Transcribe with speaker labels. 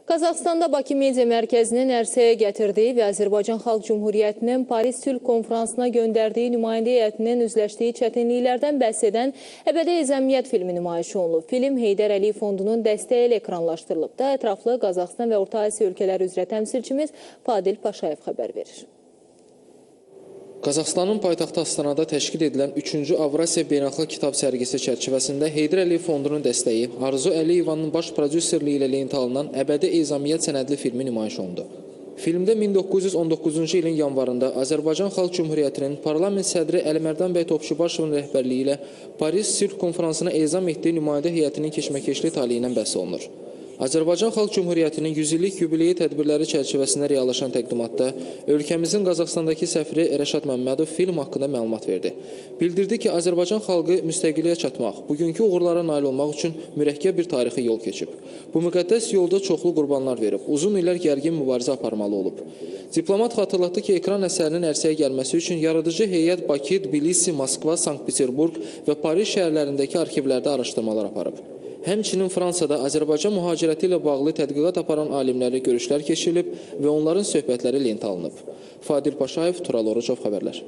Speaker 1: Qazaxstanda Bakı Media Mərkəzinin ərsəyə gətirdiyi və Azərbaycan Xalq Cümhuriyyətinin Paris Sülh Konfransına göndərdiyi nümayəndə heyətinin üzləşdiyi çətinliklərdən bəhs edən Əbədi Əzəmiyyət filmi nümayiş olunub. Film Heydər Əliyev Fondunun dəstəyi ilə ekranlaşdırılıb da ətraflı Qazaxstan və Orta Asiya ölkələri üzrə təmsilçimiz Fadil Paşayev xəbər verir.
Speaker 2: Qazaxstanın paytaxtı Astanada təşkil edilən 3-cü Avrasiya Beynəlxalq Kitab Sərgisi çərçivəsində Heydər Əliyev Fondunun dəstəyi Arzu Əliyevanın baş prodüserliyi ilə lent alınan Əbədi Əzəmiyyət sənədli filmi nümayiş olundu. Filmdə 1919-cu ilin yanvarında Azərbaycan Xalq Cümhuriyyətinin parlament sədri Əlimərdan bəy Topçubaşovun rəhbərliyi ilə Paris Sülh Konfransına ezam etdiyi nümayəndə heyətinin keşməkeşli taliyindən bəhs olunur. Azərbaycan Xalq Cümhuriyyətinin 100 illik yubileyi tədbirləri çərçivəsində reallaşan təqdimatda ölkəmizin Qazaxstandakı səfiri Rəşad Məmmədov film haqqında məlumat verdi. Bildirdi ki, Azərbaycan xalqı müstəqilliyə çatmaq, bugünkü uğurlara nail olmaq üçün mürəkkəb bir tarixi yol keçib. Bu müqəddəs yolda çoxlu qurbanlar verib, uzun illər gərgin mübarizə aparmalı olub. Diplomat xatırlatdı ki, ekran əsərinin ərsəyə gəlməsi üçün yaradıcı heyət Bakı, Tbilisi, Moskva, Sankt-Peterburq və Paris şəhərlərindəki arxivlərdə araşdırmalar aparıb. Həmçinin Fransada Azərbaycan mühacirəti ilə bağlı tədqiqat aparan alimlərlə görüşlər keçirilib və onların söhbətləri lent alınıb. Fadil Paşayev, Tural Orucov xəbərlər.